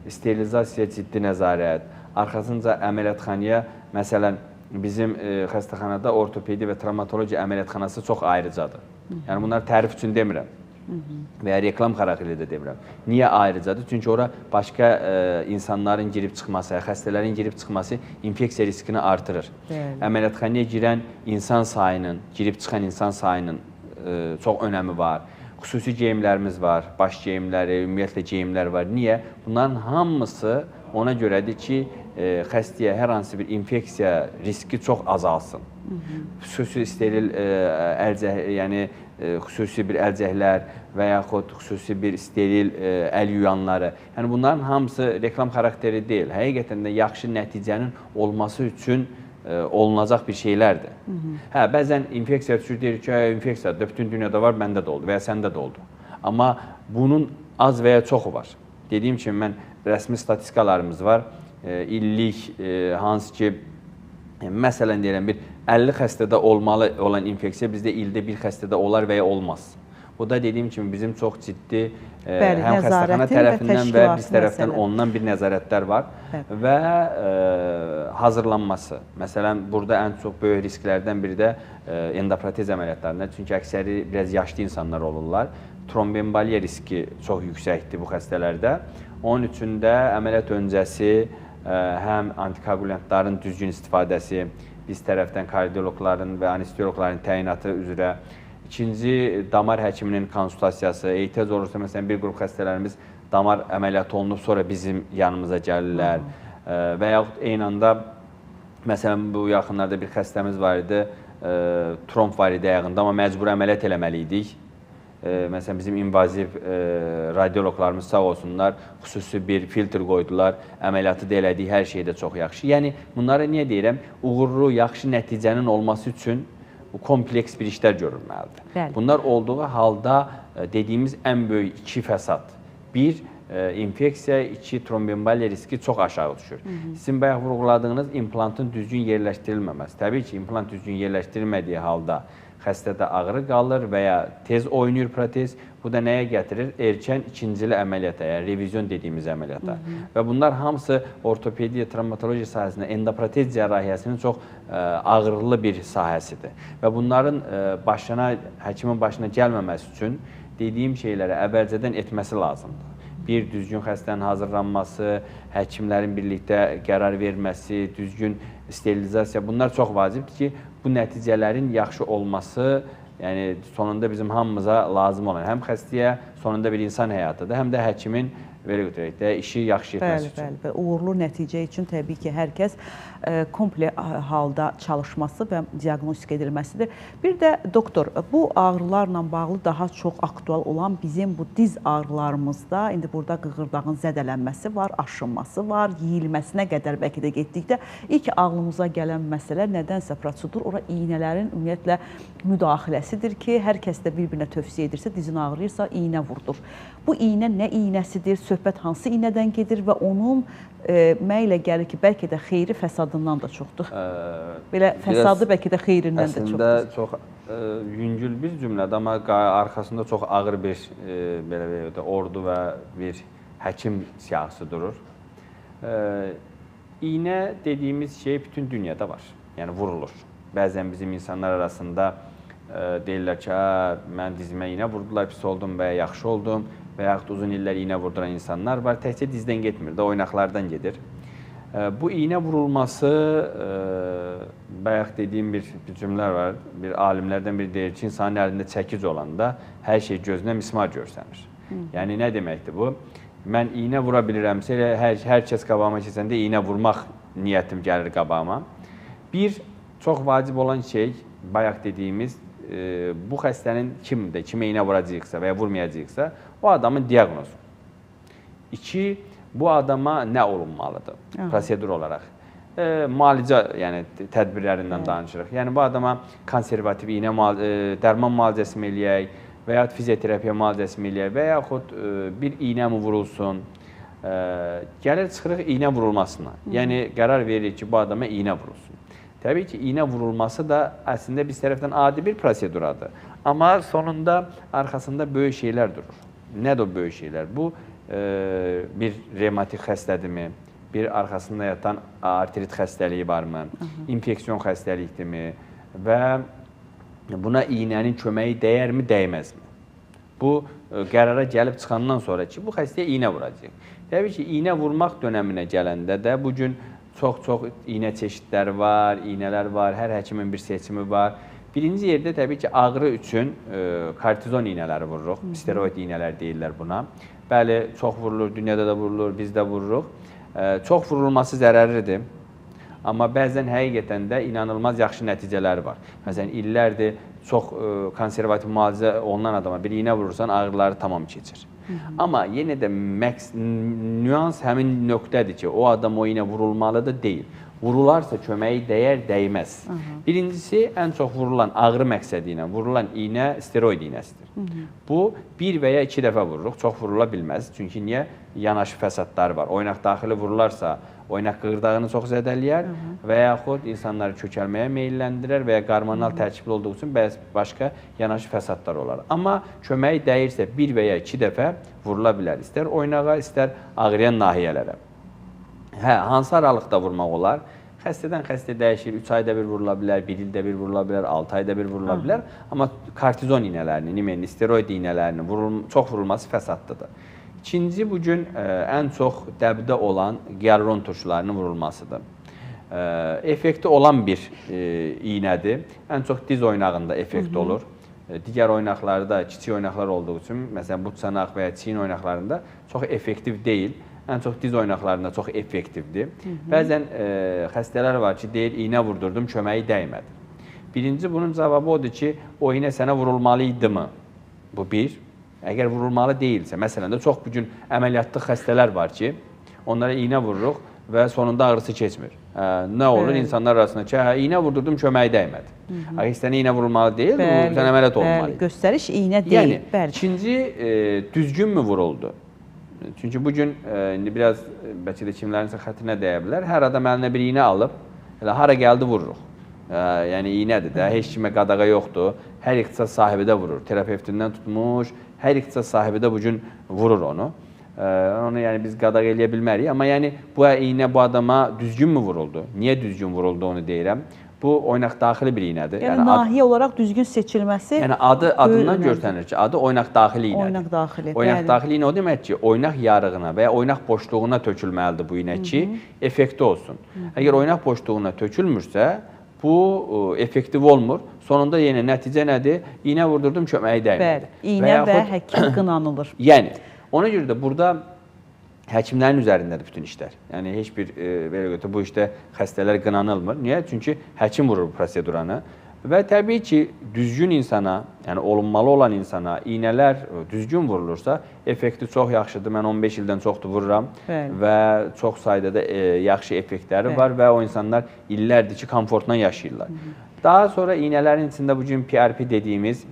sterilizasiya ciddi nəzarət, arxasınca əməliyyatxanaya, məsələn, bizim xəstəxanada ortopedi və travmatologiya əməliyyatxanası çox ayrıcadır. Yəni, bunları tərif üçün demirəm və ya reklam xarakterli də demirəm. Niyə ayrıcadır? Çünki ora başqa insanların girib çıxması, xəstələrin girib çıxması infeksiya riskini artırır. Əməliyyatxanaya girən insan sayının, girib çıxan insan sayının çox önəmi var. Xüsusi geyimlərimiz var, baş geyimləri, ümumiyyətlə geyimlər var. Niyə? Bunların hamısı ona görədir ki, xəstəyə hər hansı bir infeksiya riski çox azalsın. Xüsusi steril əlcək, yəni xüsusi bir əlcəklər və yaxud xüsusi bir steril əl yuyanları. Yəni bunların hamısı reklam xarakteri deyil. Həqiqətən də yaxşı nəticənin olması üçün olunacaq bir şeylərdir. Bəzən infeksiya düşür, deyir ki, infeksiyadır, bütün dünyada var, məndə də oldu və ya səndə də oldu. Amma bunun az və ya çoxu var. Dediyim kimi, mən rəsmi statistikalarımız var. İllik, hansı ki, məsələn deyirəm, bir 50 xəstədə olmalı olan infeksiya bizdə ildə bir xəstədə olar və ya olmaz. Bu da dediyim kimi bizim çox ciddi həm xəstəxana tərəfindən və biz tərəfdən ondan bir nəzarətlər var və hazırlanması. Məsələn, burada ən çox böyük risklərdən biri də endoprotez əməliyyatlarında. Çünki əksəri biraz yaşlı insanlar olurlar. Tromboemboliya riski çox yüksəkdir bu xəstələrdə. Onun üçün də əməliyyat öncəsi həm antikoagulantların düzgün istifadəsi, biz tərəfdən kardioloqların və anestezioloqların təyinatı üzrə İkinci, damar həkiminin konsultasiyası. Ehtiyac olursa, məsələn, bir qrup xəstələrimiz damar əməliyyatı olunub, sonra bizim yanımıza gəlirlər. Və yaxud eyni anda, məsələn, bu yaxınlarda bir xəstəmiz var idi, tromb var idi ayağında, amma məcburi əməliyyat eləməli idik. Məsələn, bizim invaziv radioloqlarımız sağ olsunlar, xüsusi bir filtr qoydular, əməliyyatı da elədik, hər şey də çox yaxşı. Yəni, bunları niyə deyirəm? Uğurlu, yaxşı nəticənin olması üçün kompleks bir işlər görülməlidir. Bunlar olduğu halda dediyimiz ən böyük iki fəsad. Bir, infeksiya, iki, tromboemboliya riski çox aşağı düşür. Sizin bayaq vurğuladığınız implantın düzgün yerləşdirilməməsi. Təbii ki, implant düzgün yerləşdirilmədiyi halda xəstədə ağrı qalır və ya tez oynayır protez. Bu da nəyə gətirir? Erkən ikincili əməliyyata, yəni revizyon dediyimiz əməliyyata. Və bunlar hamısı ortopediya, travmatologiya sahəsində endoprotez cərrahiyyəsinin çox ağırlı bir sahəsidir. Və bunların həkimin başına gəlməməsi üçün dediyim şeyləri əvvəlcədən etməsi lazımdır. Bir, düzgün xəstənin hazırlanması, həkimlərin birlikdə qərar verməsi, düzgün sterilizasiya, bunlar çox vacibdir ki, bu nəticələrin yaxşı olması, yəni sonunda bizim hamımıza lazım olan, həm xəstəyə sonunda bir insan həyatıdır, həm də həkimin belə götürək də işi yaxşı etməsi üçün. Bəli, uğurlu nəticə üçün təbii ki, hər kəs komple halda çalışması və diaqnostik edilməsidir. Bir də doktor, bu ağrılarla bağlı daha çox aktual olan bizim bu diz ağrılarımızda indi burada qığırdağın zədələnməsi var, aşınması var, yeyilməsinə qədər bəlkə də getdikdə ilk ağlımıza gələn məsələ nədənsə prosedur, ora iynələrin ümumiyyətlə müdaxiləsidir ki, hər kəs də bir-birinə tövsiyə edirsə, dizin ağrıyırsa iynə vurdur. Bu iynə nə iynəsidir, söhbət hansı iynədən gedir və onun mənə elə gəlir ki, bəlkə də xeyri fəsadından da çoxdur. Belə fəsadı bəlkə də xeyrindən də çoxdur. Əslində çox yüngül bir cümlədir, amma arxasında çox ağır bir ordu və bir həkim siyahısı durur. İynə dediyimiz şey bütün dünyada var, yəni vurulur. Bəzən bizim insanlar arasında deyirlər ki, mən dizimə iynə vurdular, pis oldum və ya yaxşı oldum və yaxud uzun illər iynə vurduran insanlar var. Təkcə dizdən getmir də, oynaqlardan gedir. Bu iynə vurulması, bayaq dediyim bir cümlə var, bir alimlərdən biri deyir ki, insanın əlində çəkic olanda hər şey gözünə mismar görsənir. Yəni, nə deməkdir bu? Mən iynə vura bilirəmsə, hər kəs qabağıma keçəndə iynə vurmaq niyyətim gəlir qabağıma. Bir, çox vacib olan şey, bayaq dediyimiz, bu xəstənin kimdə, kimə iynə vuracaqsa və ya vurmayacaqsa, o adamın diaqnozu. İki, bu adama nə olunmalıdır prosedur olaraq? Müalicə, yəni tədbirlərindən danışırıq. Yəni, bu adama konservativ iynə dərman müalicəsi mi eləyək və ya fizioterapiya müalicəsi mi eləyək və yaxud bir iynə mi vurulsun? Gəlir çıxırıq iynə vurulmasına. Yəni, qərar veririk ki, bu adama iynə vurulsun. Təbii ki, iynə vurulması da əslində biz tərəfdən adi bir proseduradır. Amma sonunda arxasında böyük şeylər durur. Nədir o böyük şeylər? Bu, bir revmatik xəstədirmi? Bir arxasında yatan artrit xəstəliyi varmı? İnfeksiyon xəstəlikdirmi? Və buna iynənin köməyi dəyərmi, dəyməzmi? Bu, qərara gəlib çıxandan sonra ki, bu xəstəyə iynə vuracaq. Təbii ki, iynə vurmaq dönəminə gələndə də bugün çox iynə çeşidləri var, iynələr var, hər həkimin bir seçimi var. Birinci yerdə təbii ki, ağrı üçün kortizon iynələri vururuq, steroid iynələr deyirlər buna. Bəli, çox vurulur, dünyada da vurulur, biz də vururuq. Çox vurulması zərərlidir, amma bəzən həqiqətən də inanılmaz yaxşı nəticələri var. Məsələn, illərdir çox konservativ müalicə olunan adama bir iynə vurursan, ağrıları tamam keçir. Amma yenə də nüans həmin nöqtədir ki, o adam o iynə vurulmalıdır, deyil. Vurularsa köməyi dəyər, dəyməz. Birincisi, ən çox vurulan ağrı məqsədi ilə vurulan iynə steroid iynəsidir. Bu, bir və ya iki dəfə vururuq, çox vurula bilməz. Çünki niyə? Yanaşı fəsadları var. Oynaq daxili vurularsa, oynaq qığırdağını çox zədələyər və yaxud insanları kökəlməyə meyilləndirər və ya hormonal tərkibli olduğu üçün başqa yanaşı fəsadlar olar. Amma köməyi dəyirsə, bir və ya iki dəfə vurula bilər. İstər oynağa, istər ağrıyan nahiyələrə. Hansı aralıqda vurmaq olar? Xəstədən xəstə dəyişir, 3 ayda bir vurula bilər, 1 ildə bir vurula bilər, 6 ayda bir vurula bilər. Amma kortizon iynələrinin, steroid iynələrinin çox vurulması fəsadlıdır. İkinci, bugün ən çox dəbdə olan gialuron turşularının vurulmasıdır. Effekti olan bir iynədir. Ən çox diz oynağında effekti olur. digər oynaqlarda, kiçik oynaqlar olduğu üçün, məsələn, but sanaq və ya çiyin oynaqlarında çox effektiv deyil. Ən çox diz oynaqlarında çox effektivdir. Bəzən xəstələr var ki, deyir, iynə vurdurdum, köməyi dəymədi. Birinci, bunun cavabı odur ki, o iynə sənə vurulmalı idi mi? Bu bir. Əgər vurulmalı deyilsə, məsələn də çox bugün əməliyyatlı xəstələr var ki, onlara iynə vururuq və sonunda ağrısı keçmir. Nə olur insanlar arasında ki, iynə vurdurdum, köməyi dəymədi. Əgər sənə iynə vurulmalı deyil, sən əməliyyat olmalı. Göstəriş iynə deyil. Yəni, ikinci, düzgün mü vuruldu? Çünki bugün, indi biraz bəlkə də kimlərinsə xətrinə dəyə bilər, hər adam əlinə bir iynə alıb, hara gəldi vururuq. Yəni, iynədir də, heç kimə qadağa yoxdur, hər ixtisas sahibi də vurur, terapevtindən tutmuş, hər ixtisas sahibi də bugün vurur onu. Onu yəni biz qadağa eləyə bilmərik, amma yəni bu iynə bu adama düzgün mü vuruldu? Niyə düzgün vuruldu onu deyirəm? Bu oynaq daxili bir iynədir. Yəni nahiyyə olaraq düzgün seçilməsi yəni adından görsənir ki, adı oynaq daxili iynədir. Oynaq daxili. Oynaq daxili iynə o demək ki, oynaq yarığına və ya oynaq boşluğuna tökülməlidir bu iynə ki, effektiv olsun. Əgər oynaq boşluğuna tökülmürsə, bu effektiv olmur. Sonunda yenə nəticə nədir? İynə vurdurdum, köməyi dəymədi. İynə və həkim qınanılır. Yəni, ona görə də burada həkimlərin üzərindədir bütün işlər. Yəni, heç bir bu işdə xəstələr qınanılmır. Niyə? Çünki həkim vurur bu proseduranı. Və təbii ki, düzgün insana, yəni olunmalı olan insana iynələr düzgün vurulursa, effekti çox yaxşıdır. Mən 15 ildən çoxdur vururam və çox sayda da yaxşı effektləri var və o insanlar illərdir ki, komfortla yaşayırlar. Daha sonra iynələrin içində bugün PRP dediyimiz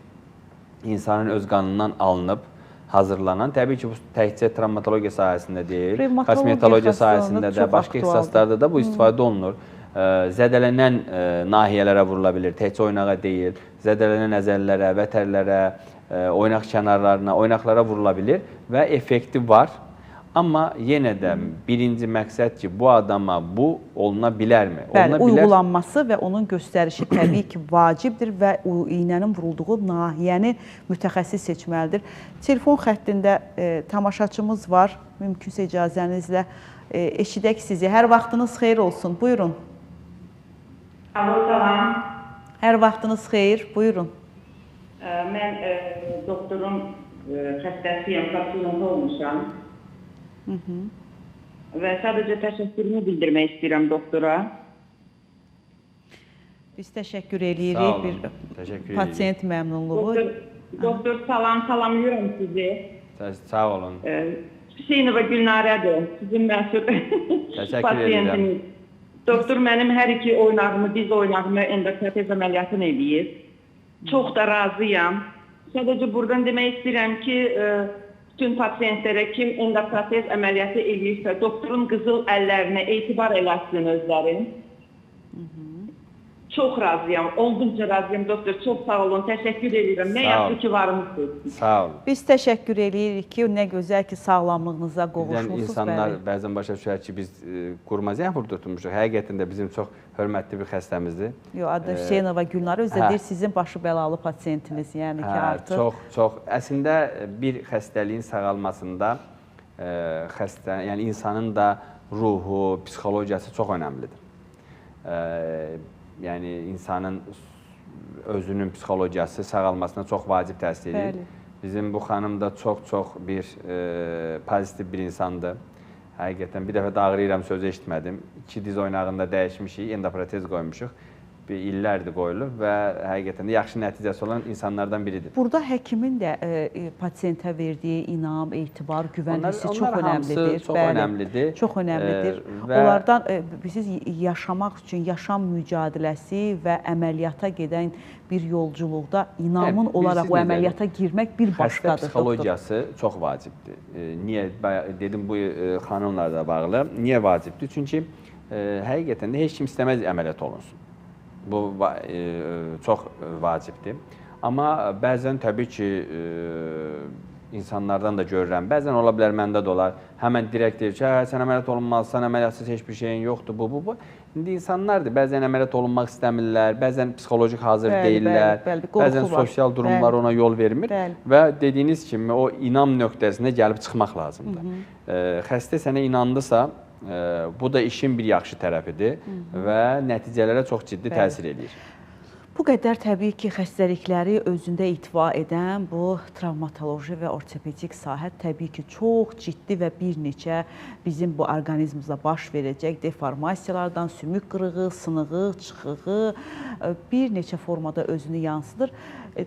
insanın öz qanından alınıb, hazırlanan, təbii ki, bu təkcə travmatologiya sahəsində deyil, kosmetologiya sahəsində də, başqa ixtisaslarda da bu istifadə olunur. Zədələnən nahiyələrə vurula bilir, təkcə oynağa deyil, zədələnən əzələlərə, vətərlərə, oynaq kənarlarına, oynaqlara vurula bilir və effekti var. Amma yenə də birinci məqsəd ki, bu adama bu oluna bilərmi? Bəli, uyğulanması və onun göstərişi təbii ki, vacibdir və iynənin vurulduğu nahiyəni mütəxəssis seçməlidir. Telefon xəttində tamaşaçımız var, mümkünsə icazənizlə eşidək sizi. Hər vaxtınız xeyir olsun, buyurun. Alo, salam. Hər vaxtınız xeyir, buyurun. Mən doktorun xəstəsiyəm, patsiyonda olmuşam. Və sadəcə təşəkkürümü bildirmək istəyirəm doktora. Biz təşəkkür edirik. Bir pasiyent məmnunluğu. Doktor, salamlayıram sizi. Sağ olun. Hüseynova Gülnarədir, sizin məsul pasiyentiniz. Doktor mənim hər iki oynağımı, diz oynağımı endoprotez əməliyyatını eləyir. Çox da razıyam. Sadəcə buradan demək istəyirəm ki, bütün pasiyentlərə kim endoprotez əməliyyatı eləyirsə, doktorun qızıl əllərinə etibar eləsin özlərin. Çox razıyam, olduqca razıyam doktor, çox sağ olun, təşəkkür edirəm. Nə yaxşı ki, varmısınız. Sağ olun. Biz təşəkkür edirik ki, nə gözəl ki, sağlamlığınıza qovuşmuşsunuz. İnsanlar bəzən başa düşər ki, biz qurmaziyən burada tutmuşuq. Həqiqətən də bizim çox hörmətli bir xəstəmizdir. Yox, adı Hüseynova Gülnar, özü də deyir, sizin başı bəlalı pasiyentiniz, yəni ki, artıq. Çox. Əslində, bir xəstəliyin sağalmasında yəni insanın da ruhu, psixologiyası çox önəmlidir. Yəni, insanın özünün psixologiyası sağalmasına çox vacib təsir edir. Bizim bu xanım da çox bir pozitiv bir insandır. Həqiqətən, bir dəfə də ağrıyıram, sözü eşitmədim. 2 diz oynağında dəyişmişik, endoprotez qoymuşuq. İllərdir qoyulub və həqiqətən də yaxşı nəticəsi olan insanlardan biridir. Burada həkimin də pasiyentə verdiyi inam, etibar, güvən hissi çox önəmlidir. Çox önəmlidir. Çox önəmlidir. Onlardan siz yaşamaq üçün yaşam mücadiləsi və əməliyyata gedən bir yolculuqda inamın olaraq o əməliyyata girmək bir başqadır. Xəstə psixologiyası çox vacibdir. Niyə? Dedim, bu xanımlarla bağlı. Niyə vacibdir? Çünki həqiqətən də heç kim istəməz əməliyyat olunsun. Bu çox vacibdir. Amma bəzən təbii ki, insanlardan da görürəm. Bəzən ola bilər, məndə də olar. Həmən direkt deyir ki, sən əməliyyat olunmalısan, əməliyyatsız heç bir şeyin yoxdur, bu. İndi insanlardır, bəzən əməliyyat olunmaq istəmirlər, bəzən psixolojik hazır deyirlər, bəzən sosial durumlar ona yol vermir və dediyiniz kimi o inam nöqtəsinə gəlib çıxmaq lazımdır. Xəstə sənə inandısa, bu da işin bir yaxşı tərəfidir və nəticələrə çox ciddi təsir edir. Bu qədər təbii ki, xəstəlikləri özündə itva edən bu travmatoloji və ortopedik sahə təbii ki, çox ciddi və bir neçə bizim bu orqanizmimizdə baş verəcək deformasiyalardan, sümük qırığı, sınığı, çıxığı bir neçə formada özünü yansıdır.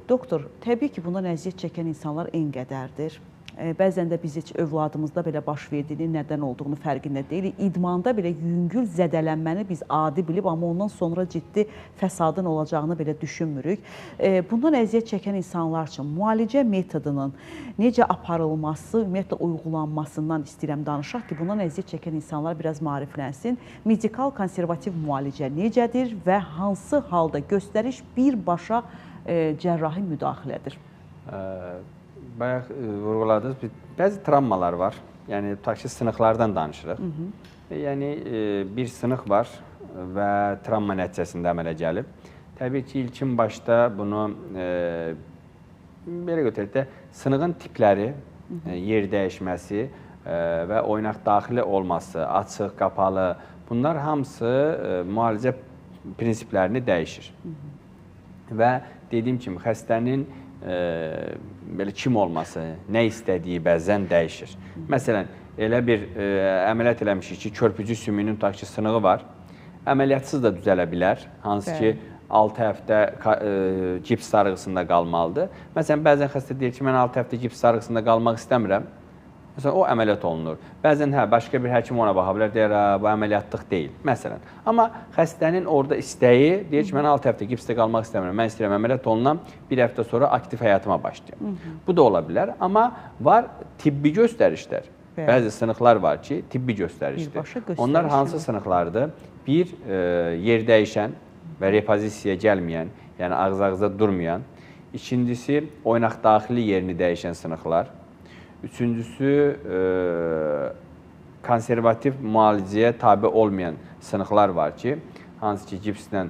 Doktor, təbii ki, bundan əziyyət çəkən insanlar en qədərdir. Bəzən də biz heç övladımızda belə baş verdiyini, nədən olduğunu fərqində deyilik. İdmanda belə yüngül zədələnməni biz adi bilib, amma ondan sonra ciddi fəsadın olacağını belə düşünmürük. Bundan əziyyət çəkən insanlar üçün müalicə metodunun necə aparılması, ümumiyyətlə uyğulanmasından istəyirəm danışaq ki, bundan əziyyət çəkən insanlar biraz maariflənsin. Medikal konservativ müalicə necədir və hansı halda göstəriş birbaşa cərrahi müdaxilədir? Bayaq vurğuladınız, bəzi travmalar var. Yəni, tutaq ki, sınıqlardan danışırıq. Yəni, bir sınıq var və travma nəticəsində əmələ gəlib. Təbii ki, ilkin başda bunu, belə götürək də, sınığın tipləri, yer dəyişməsi və oynaq daxili olması, açıq, qapalı, bunlar hamısı müalicə prinsiplərini dəyişir. Və dediyim kimi, xəstənin belə kim olması, nə istədiyi bəzən dəyişir. Məsələn, elə bir əməliyyat eləmişik ki, körpücü sümüyünün tutaq ki, sınığı var. Əməliyyatsız da düzələ bilər, hansı ki, 6 həftə gips sarğısında qalmalıdır. Məsələn, bəzən xəstə deyir ki, mən 6 həftə gips sarğısında qalmaq istəmirəm. Məsələn, o əməliyyat olunur. Bəzən başqa bir həkim ona baxa bilər, deyir, bu əməliyyatlıq deyil. Məsələn, amma xəstənin orada istəyi deyir ki, mən 6 həftə gipsdə qalmaq istəmirəm, mən istəyirəm əməliyyat olunan bir həftə sonra aktiv həyatıma başlayım. Bu da ola bilər, amma var tibbi göstərişlər. Bəzi sınıqlar var ki, tibbi göstərişdir. Onlar hansı sınıqlardır? Bir, yer dəyişən və repozisiyaya gəlməyən, yəni ağız-ağıza durmayan. İkincisi, oynaq daxili yerini dəyişən sınıqlar. Üçüncüsü, konservativ müalicəyə tabi olmayan sınıqlar var ki, hansı ki, gipslə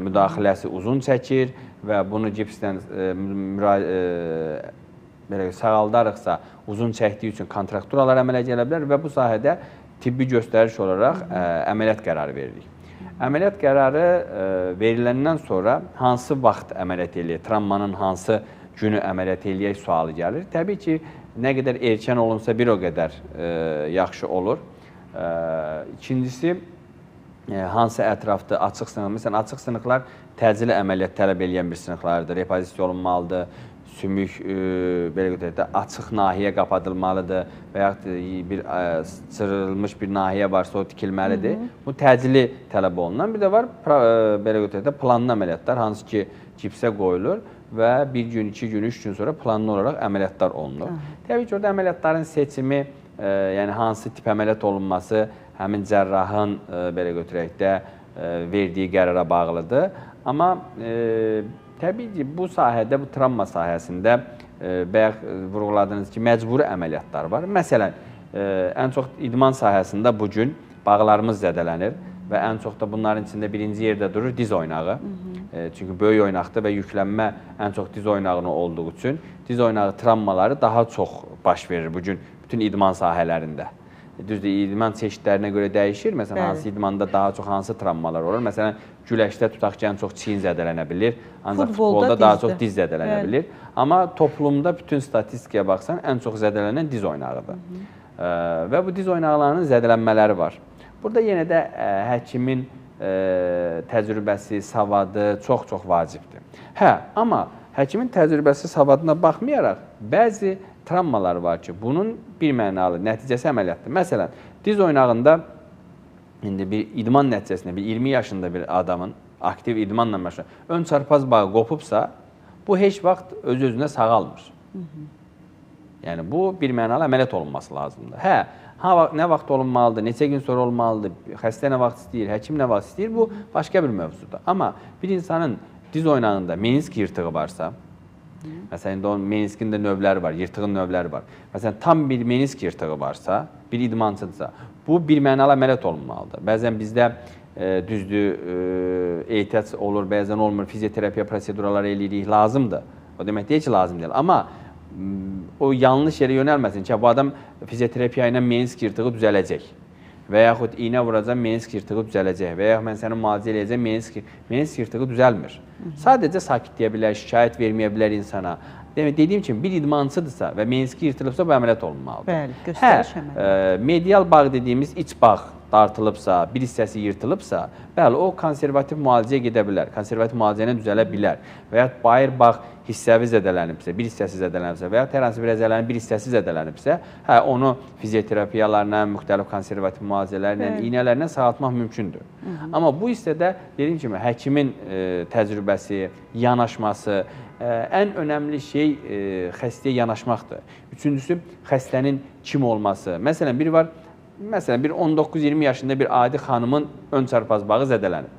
müdaxiləsi uzun çəkir və bunu gipslə sağaldarıqsa uzun çəkdiyi üçün kontrakturalar əmələ gələ bilər və bu sahədə tibbi göstəriş olaraq əməliyyat qərarı veririk. Əməliyyat qərarı veriləndən sonra hansı vaxt əməliyyat eləyək, travmanın hansı günü əməliyyat eləyək sualı gəlir. Təbii ki, nə qədər erkən olunsa bir o qədər yaxşı olur. İkincisi, hansı ətrafda açıq sınıq, məsələn, açıq sınıqlar təcili əməliyyat tələb eləyən bir sınıqlardır, repozisiya olunmalıdır, sümük belə götürək də açıq nahiyə qapadılmalıdır və yaxud bir cırılmış bir nahiyə varsa o tikilməlidir. Bu təcili tələb olunan. Bir də var, belə götürək də planlı əməliyyatlar, hansı ki, gipsə qoyulur və bir gün, 2 gün, 3 gün sonra planlı olaraq əməliyyatlar olunur. Təbii ki, orada əməliyyatların seçimi, yəni hansı tip əməliyyat olunması həmin cərrahın, belə götürək də, verdiyi qərara bağlıdır. Amma təbii ki, bu sahədə, bu travma sahəsində bayaq vurğuladığınız ki, məcburi əməliyyatlar var. Məsələn, ən çox idman sahəsində bugün bağlarımız zədələnir və ən çox da bunların içində birinci yerdə durur diz oynağı. Çünki böyük oynaqdır və yüklənmə ən çox diz oynağına olduğu üçün diz oynağı travmaları daha çox baş verir bugün bütün idman sahələrində. Düzdür, idman çeşidlərinə görə dəyişir. Məsələn, hansı idmanda daha çox hansı travmalar olur? Məsələn, güləşdə tutaq ki, ən çox çiyin zədələnə bilir, ancaq futbolda daha çox diz zədələnə bilir. Amma toplumda bütün statistikaya baxsan, ən çox zədələnən diz oynağıdır. Və bu diz oynaqlarının zədələnmələri var. Burada yenə də həkimin təcrübəsi, savadı çox-çox vacibdir. Amma həkimin təcrübəsi, savadına baxmayaraq, bəzi travmalar var ki, bunun bir mənalı nəticəsi əməliyyatdır. Məsələn, diz oynağında indi bir idman nəticəsində, bir 20 yaşında bir adamın aktiv idmanla başlayır, ön çarpaz bağı qopubsa, bu heç vaxt öz-özünə sağalmır. Yəni, bu bir mənalı əməliyyat olunması lazımdır. Nə vaxt olunmalıdır, neçə gün sonra olmalıdır, xəstə nə vaxt istəyir, həkim nə vaxt istəyir, bu başqa bir mövzudur. Amma bir insanın diz oynağında menisk yırtığı varsa, məsələn, indi onun meniskin də növləri var, yırtığın növləri var. Məsələn, tam bir menisk yırtığı varsa, bir idmançıdırsa, bu bir mənalı əməliyyat olunmalıdır. Bəzən bizdə düzdür, ehtiyac olur, bəzən olmur, fizioterapiya proseduraları eləyirik, lazımdır. O demək deyil ki, lazım deyil. Amma o yanlış yerə yönəlməsin ki, bu adam fizioterapiya ilə menisk yırtığı düzələcək. və yaxud iynə vuracaq, menisk yırtığı düzələcək və yaxud mən səni müalicə eləyəcəm, menisk yırtığı düzəlmir. Sadəcə sakitləyə bilər, şikayət verməyə bilər insana. Dediyim kimi, bir idmançıdırsa və meniski yırtılıbsa, bu əməliyyat olunmalıdır. Bəli, göstəriş əməliyyatı. Medial bağ dediyimiz iç bağ dartılıbsa, bir hissəsi yırtılıbsa, bəli, o konservativ müalicəyə gedə bilər, konservativ müalicəylə düzələ bilər və yaxud bayır bağ hissəvi zədələnibsə, bir hissəsi zədələnibsə və yaxud hər hansı bir əzələnin bir hissəsi zədələnibsə, onu fizioterapiyalarla, müxtəlif konservativ müalicələrlə, iynələrlə sağaltmaq mümkündür. Amma bu hissədə, dediyim kimi, həkimin təcrübəsi, yanaşması, ən önəmli şey xəstəyə yanaşmaqdır. Üçüncüsü, xəstənin kim olması. Məsələn, biri var, məsələn, bir 19-20 yaşında bir adi xanımın ön çarpaz bağı zədələnib.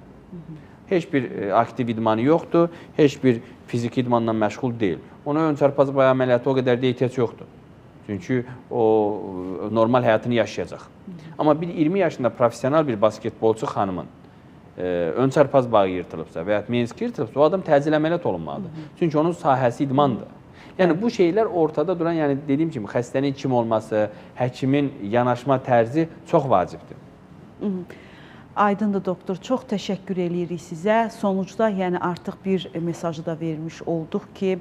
Heç bir aktiv idmanı yoxdur, heç bir fiziki idmanla məşğul deyil. Ona ön çarpaz bağı əməliyyatı o qədər də ehtiyac yoxdur. Çünki o normal həyatını yaşayacaq. Amma bir 20 yaşında profesional bir basketbolçu xanımın ön çarpaz bağı yırtılıbsa və ya meniski yırtılıbsa, o adam təcil əməliyyat olunmalıdır. Çünki onun sahəsi idmandır. Yəni, bu şeylər ortada duran, yəni dediyim kimi, xəstənin kim olması, həkimin yanaşma tərzi çox vacibdir. Aydındır, doktor. Çox təşəkkür edirik sizə. Sonucda, yəni artıq bir mesajı da vermiş olduq ki,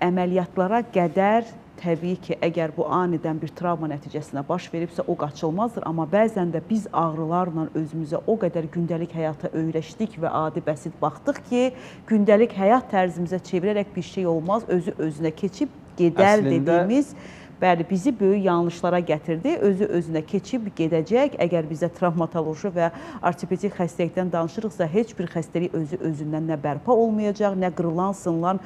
əməliyyatlara qədər təbii ki, əgər bu anidən bir travma nəticəsində baş veribsə, o qaçılmazdır. Amma bəzən də biz ağrılarla özümüzə o qədər gündəlik həyata öyrəşdik və adi bəsit baxdıq ki, gündəlik həyat tərzimizə çevirərək bir şey olmaz, özü özünə keçib gedər dediyimiz, bəli, bizi böyük yanlışlara gətirdi. Özü özünə keçib gedəcək. Əgər bizə travmatoloji və ortopedik xəstəlikdən danışırıqsa, heç bir xəstəlik özü özündən nə bərpa olmayacaq, nə qırılan, sınılan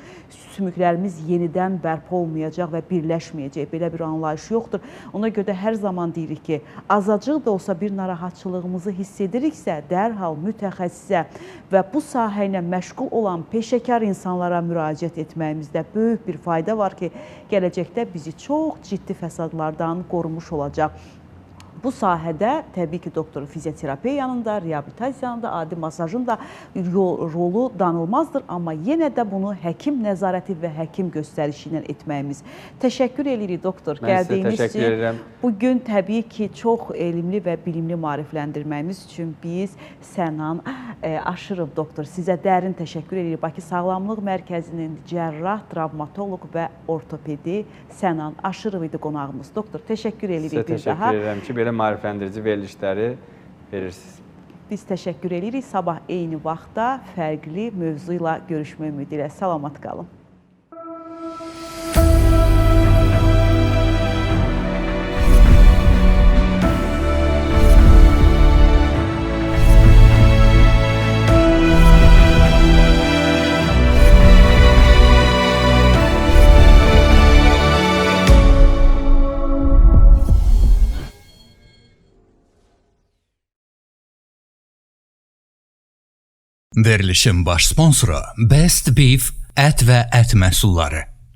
sümüklərimiz yenidən bərpa olmayacaq və birləşməyəcək. Belə bir anlayış yoxdur. Ona görə də hər zaman deyirik ki, azacıq da olsa bir narahatçılığımızı hiss ediriksə, dərhal mütəxəssisə və bu sahə ilə məşğul olan peşəkar insanlara müraciət etməyimizdə böyük bir fayda var ki, gələcəkdə bizi çox ciddi fəsadlardan qorumuş olacaq. Bu sahədə təbii ki, doktor fizioterapiyanın da, reabilitasiyanın da, adi masajın da rolu danılmazdır. Amma yenə də bunu həkim nəzarəti və həkim göstərişi ilə etməyimiz. Təşəkkür edirik, doktor, gəldiyiniz üçün. Bugün təbii ki, çox elmli və bilimli maarifləndirməyimiz üçün biz Sənan Aşırov, doktor, sizə dərin təşəkkür edirik. Bakı Sağlamlıq Mərkəzinin cərrah, travmatoloq və ortopedi Sənan Aşırov idi qonağımız. Doktor, təşəkkür edirik bir daha. Təşəkkür edirəm ki, belə maarifləndirici verilişləri verirsiniz. Biz təşəkkür edirik. Sabah eyni vaxtda fərqli mövzu ilə görüşmək ümidi ilə. Salamat qalın. Verilişin baş sponsoru Best Beef ət və ət məhsulları.